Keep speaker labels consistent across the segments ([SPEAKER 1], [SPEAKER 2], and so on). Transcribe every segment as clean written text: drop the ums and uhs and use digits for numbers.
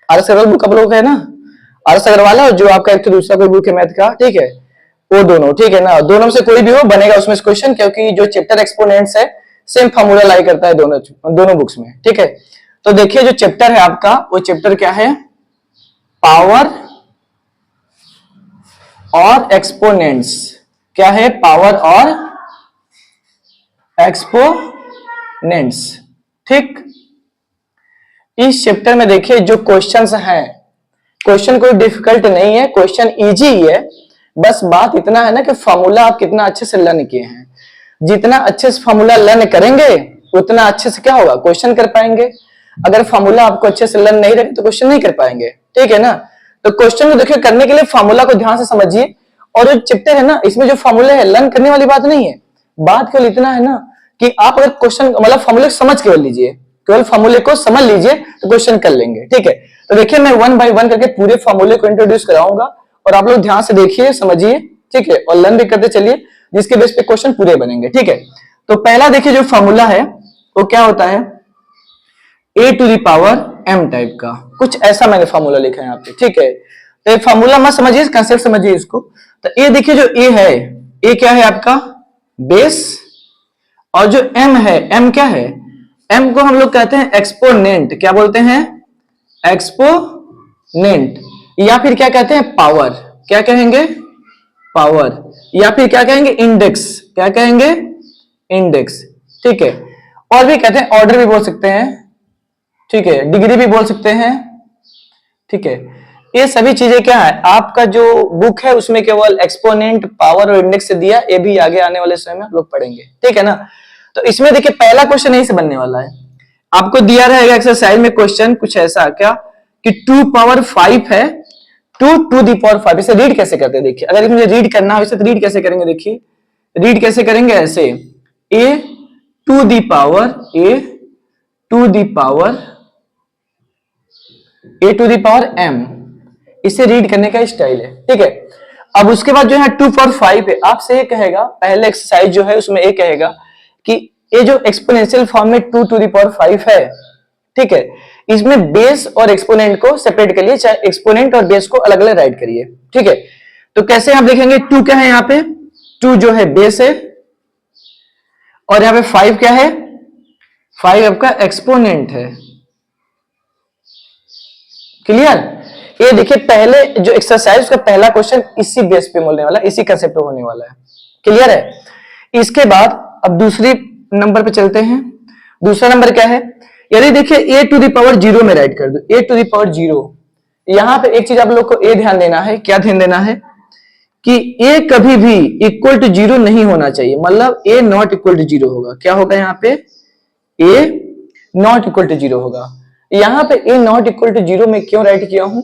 [SPEAKER 1] RS Agarwal book आप लोग है ना, आरएस अग्रवाल है, और जो आपका एक तो दूसरा कोई बुक है मैथ का, ठीक है, वो दोनों, ठीक है ना, दोनों में से कोई भी हो बनेगा उसमें क्वेश्चन, क्योंकि जो चैप्टर एक्सपोनेंट्स है सेम फॉर्मूला लाई करता है दोनों बुक्स में, ठीक है। तो देखिए जो चैप्टर है आपका, वो चैप्टर क्या है, पावर और एक्सपोनेंट्स। क्या है, पावर और एक्सपोनेंट्स, ठीक। इस चैप्टर में देखिए जो क्वेश्चंस हैं, क्वेश्चन कोई डिफिकल्ट नहीं है, क्वेश्चन इजी ही है, बस बात इतना है ना कि फॉर्मूला आप कितना अच्छे से लर्न किए हैं। जितना अच्छे से फॉर्मूला लर्न करेंगे उतना अच्छे से क्या होगा, क्वेश्चन कर पाएंगे। अगर फॉर्मूला आपको अच्छे से लर्न नहीं रहे तो क्वेश्चन नहीं कर पाएंगे, ठीक है ना। तो क्वेश्चन को देखिए करने के लिए फॉर्मूला को ध्यान से समझिए, और जो चैप्टर है ना इसमें जो फॉर्मूला है लर्न करने वाली बात नहीं है, बात केवल इतना है ना कि आप अगर क्वेश्चन मतलब फॉर्मूले समझ केवल लीजिए, केवल फॉर्मूले को समझ लीजिए तो क्वेश्चन कर लेंगे, ठीक है। तो देखिए मैं 1 बाय 1 करके पूरे फॉर्मूले को इंट्रोड्यूस कराऊंगा, और आप लोग ध्यान से देखिए समझिए, ठीक है, और लर्न भी करते चलिए, जिसके बेस पे क्वेश्चन पूरे बनेंगे, ठीक है। तो पहला देखिए जो फॉर्मूला है वो क्या होता है, a to the power m type का कुछ ऐसा मैंने फॉर्मूला लिखा है यहाँ पे, ठीक है। तो ये फॉर्मूला मत समझिए, कंसेप्ट समझिए इसको। तो ये देखिए जो a है, a क्या है आपका बेस, और जो m है, m क्या है, m को हम लोग कहते हैं एक्सपोनेंट। क्या बोलते हैं, एक्सपोनेंट, या फिर क्या कहते हैं पावर, क्या कहेंगे, पावर, या फिर क्या कहेंगे इंडेक्स, क्या कहेंगे इंडेक्स, ठीक है। और भी कहते हैं ऑर्डर भी बोल सकते हैं, ठीक है, डिग्री भी बोल सकते हैं, ठीक है। ये सभी चीजें क्या है, आपका जो बुक है उसमें केवल एक्सपोनेंट, पावर और इंडेक्स से दिया, ये भी आगे आने वाले समय में आप लोग पढ़ेंगे, ठीक है ना। तो इसमें देखिए पहला क्वेश्चन यही से बनने वाला है, आपको दिया रहेगा एक्सरसाइज में क्वेश्चन कुछ ऐसा क्या कि 2 पावर 5 है, 2 टू दी पावर 5, इसे रीड कैसे करते हैं देखिए। अगर मुझे रीड करना हो इसे तो रीड कैसे करेंगे, देखिए रीड कैसे करेंगे, ऐसे a to the power m, इसे रीड करने का स्टाइल है, ठीक है। अब उसके बाद जो है 2 पावर 5 है, आपसे ये कहेगा पहले एक्सरसाइज जो है उसमें ये कहेगा कि ये जो एक्सपोनेंशियल फॉर्म में 2 टू दी पावर 5 है, ठीक है, इसमें बेस और एक्सपोनेंट को सेपरेट करिए, चाहे एक्सपोनेंट और बेस को अलग अलग राइट करिए, ठीक है। तो कैसे आप देखेंगे, 2 क्या है यहाँ पे, 2 जो है बेस है, और यहाँ पे 5 क्या है, 5 आपका एक्सपोनेंट है, क्लियर। ये देखिए पहले जो एक्सरसाइज का पहला क्वेश्चन इसी बेस पे होने वाला है, इसी कंसेप्ट पे होने वाला है, क्लियर है। इसके बाद अब दूसरी नंबर पे चलते हैं। दूसरा नंबर क्या है, यदि देखिए a टू द पावर 0 में राइट कर दो, a टू द पावर 0, यहां पे एक चीज आप लोग को a ध्यान देना है, क्या ध्यान देना है कि a कभी भी इक्वल टू 0 नहीं होना चाहिए, मतलब a नॉट इक्वल टू 0 होगा। क्या होगा यहाँ पे, a नॉट इक्वल टू 0 होगा। यहाँ पे a नॉट इक्वल टू 0 में क्यों राइट किया हूं,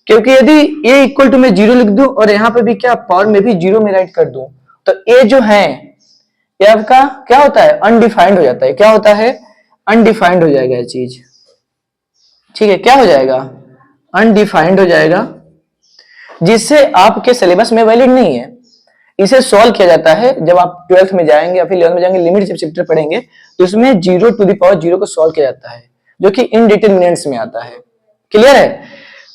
[SPEAKER 1] क्योंकि यदि a इक्वल टू में 0 लिख दूं और यहाँ पे भी क्या पावर में भी 0 में राइट कर दूं, तो a जो है ये आपका क्या होता है, अनडिफाइंड हो जाता है। क्या होता है, अनडिफाइंड हो जाएगा ये चीज, ठीक है, क्या हो जाएगा, अनडिफाइंड हो जाएगा, जिससे आपके सिलेबस में वैलिड नहीं है। इसे सॉल्व किया जाता है जब आप 12th में जाएंगे या फिर 11th में जाएंगे, लिमिट जब चैप्टर पढ़ेंगे तो इसमें 0 टू द पावर 0 को सॉल्व किया जाता है, जो कि इनडिटरमिनेंट्स में आता है, क्लियर है।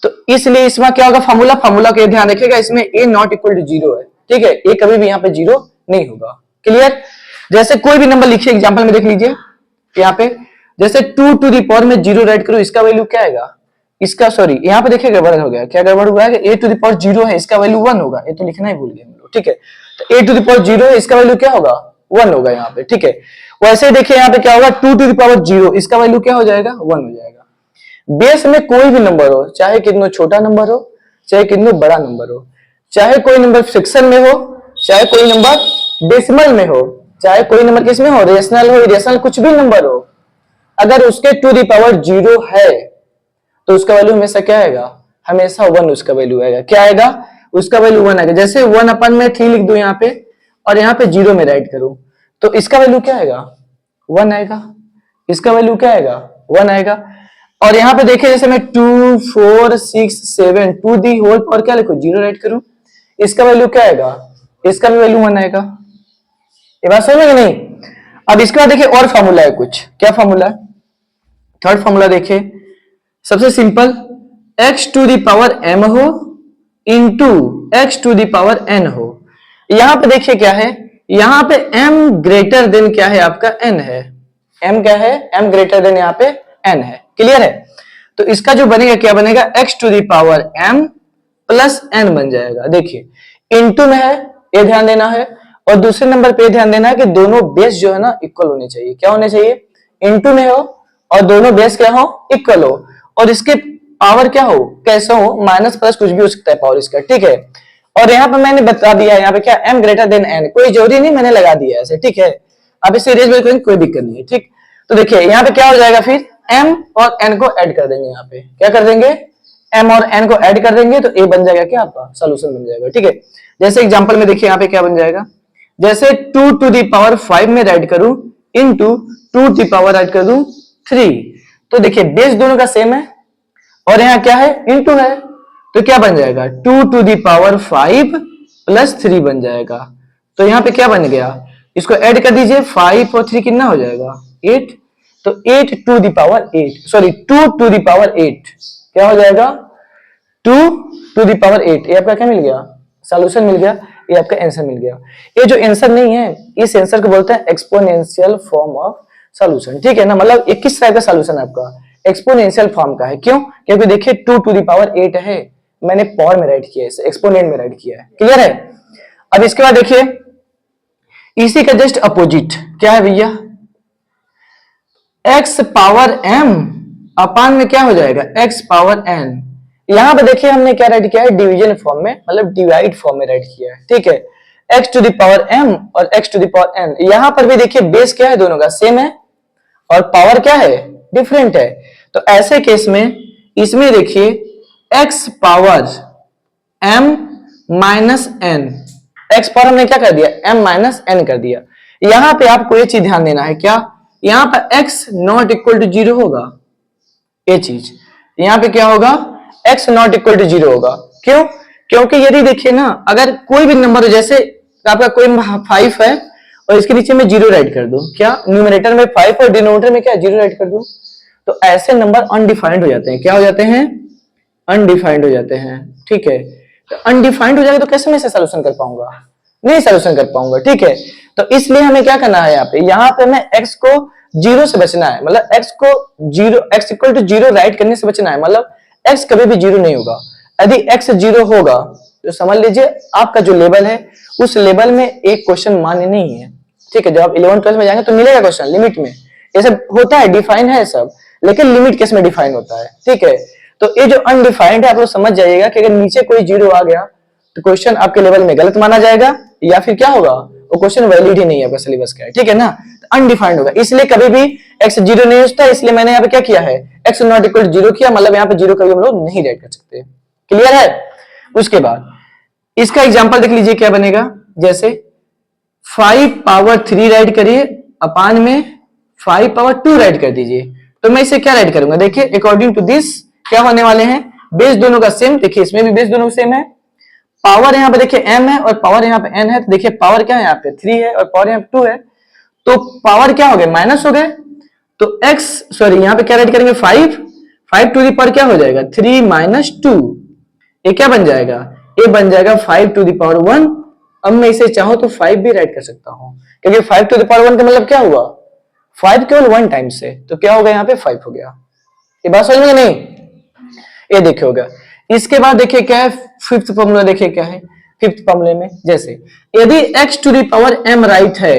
[SPEAKER 1] तो इसलिए इसमें क्या होगा, फॉर्मूला को ध्यान रखिएगा, इसमें a नॉट इक्वल टू 0 है, ठीक है, a कभी भी यहाँ पे 0 नहीं होगा, क्लियर। जैसे कोई भी नंबर लिखिए, एग्जांपल में देख लीजिए यहाँ पे, जैसे 2 टू दी पावर में 0 राइट करो, इसका वैल्यू क्या आएगा, इसका सॉरी यहाँ पे देखिए गड़बड़ हो गया, क्या गड़बड़ हुआ है, a टू दी पावर 0 है, इसका वैल्यू 1 होगा, ये तो लिखना ही भूल गए हम लोग, ठीक है। तो a टू दी पावर 0 है, इसका वैल्यू क्या होगा, 1 होगा यहाँ पे, ठीक है। वैसे देखिए यहाँ पे क्या होगा, 2 टू दी पावर 0, इसका वैल्यू क्या हो जाएगा, 1 हो जाएगा। बेस में कोई भी नंबर हो, चाहे कितना छोटा नंबर हो, चाहे कितना बड़ा नंबर हो, चाहे कोई नंबर फ्रैक्शन में हो, चाहे कोई नंबर डेसिमल में हो, चाहे कोई नंबर किस में हो, रेशनल हो, इरेशनल, कुछ भी नंबर हो, अगर उसके टू दी पावर 0 है तो उसका वैल्यू हमेशा क्या आएगा, हमेशा 1 उसका वैल्यू आएगा। क्या आएगा, उसका वैल्यू 1 आएगा। जैसे 1 अपन में 3 लिख दू यहाँ पे और यहाँ पे 0 में राइट करूं, तो इसका वैल्यू क्या आएगा, 1 आएगा। इसका वैल्यू क्या आएगा, 1 आएगा। और यहाँ पे देखिए जैसे मैं 2 4 6 7 टू दी होल पावर क्या लिखूं, 0 राइट करूं, इसका वैल्यू क्या आएगा, इसका भी वैल्यू 1 आएगा। ये बात समझ में नहीं। अब इसके बाद देखिए और फॉर्मूला है कुछ, क्या फॉर्मूला है, थर्ड फॉर्मूला देखिए, सबसे simple x to the power m हो into x to the power n हो। यहां पे देखिए क्या है, यहां पे m ग्रेटर देन क्या है आपका n है, m क्या है, m ग्रेटर देन यहां पे n है। क्लियर है? तो इसका जो बनेगा क्या बनेगा, x to the power m प्लस n बन जाएगा। देखिए इंटू में है, ये ध्यान देना है, और दूसरे नंबर पे ध्यान देना है कि दोनों बेस जो है ना इक्वल होने चाहिए। क्या होने चाहिए, इंटू में हो और दोनों बेस क्या हो, इक्वल हो, और इसके पावर क्या हो, कैसा हो, माइनस प्लस कुछ भी हो सकता है पावर इसका, ठीक है। और यहाँ पे मैंने बता दिया है यहाँ पे क्या, m ग्रेटर देन n, कोई जरूरी नहीं, मैंने लगा दिया ऐसे, ठीक है। आप इसे इरेज करेंगे कोई दिक्कत नहीं है, ठीक। तो देखिए यहाँ पे क्या हो जाएगा, फिर m और n को ऐड कर देंगे, यहाँ पे क्या कर देंगे, m और n को ऐड कर देंगे, तो a बन जाएगा क्या आपका, सोल्यूशन बन जाएगा, ठीक है। जैसे एग्जांपल में देखिए यहाँ पे क्या बन जाएगा, जैसे 2 टू दी पावर 5 में राइट करूं into 2 to the power write कर दूं 3, तो देखिए बेस दोनों का सेम है और यहाँ क्या है, इंटू है, तो क्या बन जाएगा 2 टू दी पावर 5 प्लस 3 बन जाएगा। तो यहाँ पे क्या बन गया, इसको ऐड कर दीजिए, 5 और 3 कितना हो जाएगा 8, तो 8 to the power 8, sorry 2 to the power 8 क्या हो जाएगा, 2 टू दी पावर 8। ये आपका क्या मिल गया, सॉल्यूशन मिल गया, ये आपका आंसर मिल गया। ये जो आंसर नहीं है, इस आंसर को बोलते हैं एक्सपोनेंशियल फॉर्म ऑफ सॉल्यूशन, ठीक है ना। मतलब ये किस टाइप का सॉल्यूशन है आपका, एक्सपोनेंशियल फॉर्म का है। क्यों, क्योंकि देखिए 2 टू दी पावर 8 है, मैंने पावर में राइट किया है, इसे एक्सपोनेंट में राइट किया है। क्लियर है? अब इसके बाद देखिए इसी का जस्ट अपोजिट क्या है भैया, x पावर m अपान में क्या हो जाएगा, x पावर n। यहां पे देखिए हमने क्या राइट किया है, डिवीजन फॉर्म में, मतलब डिवाइड फॉर्म में राइट किया है, ठीक है। x to the power m और x to the power n, यहां पर भी देखिए बेस क्या है, दोनों का सेम है और पावर क्या है, डिफरेंट है। तो ऐसे केस में इसमें देखिए x power m minus n, x power हमने क्या कर दिया, m माइनस n कर दिया। यहां पे आपको ये चीज ध्यान देना है, क्या यहां पर x नॉट इक्वल टू 0 होगा, ये चीज यहां पे क्या होगा, x नॉट इक्वल टू 0 होगा। क्यों, क्योंकि यदि देखिए ना, अगर कोई भी नंबर जैसे आपका कोई 5 है और इसके नीचे में 0 राइट कर दूं, क्या न्यूमरेटर में 5 और डिनोमिनेटर में क्या 0 राइट कर दूं, तो ऐसे नंबर अनडिफाइंड हो जाते हैं। क्या हो जाते हैं, अनडिफाइंड हो जाते हैं, ठीक है। तो अनडिफाइंड हो जाएगा तो कैसे मैं इसे सोल्यूशन कर पाऊंगा, नहीं सोल्यूशन कर पाऊंगा, ठीक है। तो इसलिए हमें क्या करना है, यहाँ पे हमें x को 0 से बचना है, मतलब x को 0, x इक्वल टू 0 राइट करने से बचना है, मतलब x कभी भी 0 नहीं होगा। यदि x 0 होगा तो समझ लीजिए आपका जो लेवल है उस लेवल में एक क्वेश्चन मान्य नहीं है, ठीक है। जब आप 11th क्लास में जाएंगे तो मिलेगा क्वेश्चन लिमिट में, ये सब होता है, डिफाइन है सब, लेकिन लिमिट केस में डिफाइन होता है, ठीक है। तो ये जो अनडिफाइंड है आप लोग समझ जाइएगा कि अगर नीचे कोई 0 आ गया तो क्वेश्चन आपके लेवल में गलत माना जाएगा, या फिर क्या होगा, वो क्वेश्चन वैलिड ही नहीं है आपका सिलेबस का, ठीक है ना। अनडिफाइंड होगा, इसलिए कभी भी x 0 नहीं होता, इसलिए मैंने यहाँ पे क्या किया है, x नॉट इक्वल 0 किया, मतलब यहाँ पे 0 कभी हम लोग नहीं राइट कर सकते। क्लियर है? उसके बाद इसका एग्जांपल देख लीजिए क्या बनेगा, जैसे 5 पावर 3 राइट करिए अपान में 5 पावर 2 राइट कर दीजिए। तो मैं इसे क्या राइट करूंगा, देखिए अकॉर्डिंग टू दिस क्या होने वाले हैं, बेस दोनों का सेम, देखिए इसमें भी बेस दोनों सेम है, पावर यहाँ पे देखिए m है और पावर यहाँ पे n है, तो देखिए पावर क्या है यहाँ पे 3 है और पावर यहाँ पे 2 है, तो पावर क्या हो गए, माइनस हो गए। तो x सॉरी यहाँ पे क्या राइट करेंगे, 5 टू दी पावर क्या हो जाएगा 3 माइनस 2, ये क्या बन जाएगा, ये बन जाएगा 5 टू दी पावर 1। अब मैं इसे चाहूं तो 5 भी राइट कर सकता हूं, क्योंकि 5 टू दी पावर 1 का मतलब क्या हुआ, 5 केवल 1 टाइम से, तो क्या होगा यहाँ पे 5 हो गया। ये बात समझ में नहीं, ये देखिए होगा। इसके बाद देखिए क्या है, फिफ्थ फॉर्मूला देखिए क्या है, फिफ्थ फॉर्मूले में जैसे यदि x to the power m write है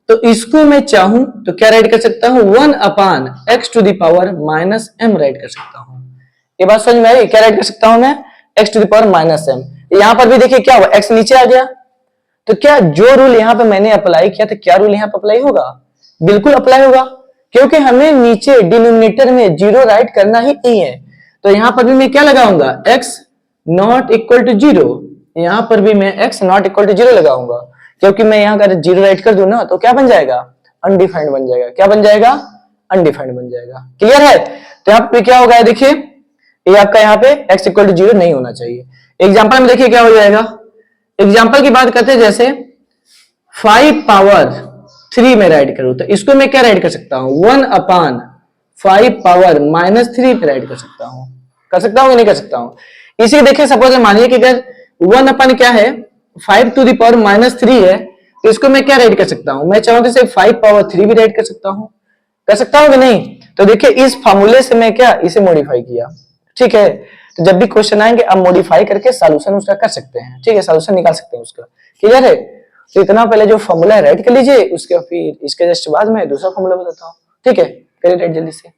[SPEAKER 1] तो इसको मैं चाहूं तो क्या राइट कर सकता हूं, 1 upon x to the power minus m write कर सकता हूं। ये बात समझ में आई, क्या राइट कर सकता हूं मैं, x to the power minus m। यहां पर भी देखिए क्या हुआ, x नीचे आ गया, तो क्या जो रूल यहां पे मैंने अप्लाई किया था, क्या रूल यहां पे अप्लाई होगा, बिल्कुल अप्लाई होगा, क्योंकि हमें नीचे डिनोमिनेटर में 0 राइट करना ही नहीं है। तो यहां पर भी मैं क्या लगाऊंगा, x नॉट इक्वल टू 0, यहां पर भी मैं x नॉट इक्वल टू 0 लगाऊंगा, क्योंकि मैं यहां अगर 0 राइट कर दूं ना तो क्या बन जाएगा, अनडिफाइंड बन जाएगा। क्या बन जाएगा, अनडिफाइंड बन जाएगा। क्लियर है? तो यहाँ पे क्या होगा, देखिए ये आपका यहाँ पे x इक्वल टू 0 नहीं होना चाहिए। एग्जाम्पल में देखिए क्या हो जाएगा, एग्जाम्पल की बात करते हैं, जैसे 5 पावर 3 में राइट करूं तो इसको मैं क्या राइट कर सकता हूं, 1 अपान 5 पावर माइनस 3 पे राइट कर सकता हूं। कर सकता हूँ कि नहीं कर सकता हूँ? इसी देखिए सपोज मानिए कि अगर 1 अपन क्या है 5 टू द पावर -3 है, तो इसको मैं क्या राइट कर सकता हूँ? मैं चाहूँ तो इसे 5 पावर 3 भी राइट कर सकता हूँ, कर सकता हूँ कि नहीं? तो देखिए इस फॉर्मूले से मैं क्या इसे मॉडिफाई किया, ठीक है। तो जब भी क्वेश्चन आएंगे अब मॉडिफाई करके सॉल्यूशन उसका कर सकते हैं, ठीक है, सॉल्यूशन निकाल सकते हैं उसका, क्लियर है। तो इतना पहले जो फॉर्मूला है राइट कर लीजिए, उसके फिर इसके जस्ट बाद में दूसरा फॉर्मूला बताता हूँ, ठीक है। करिए राइट जल्दी से।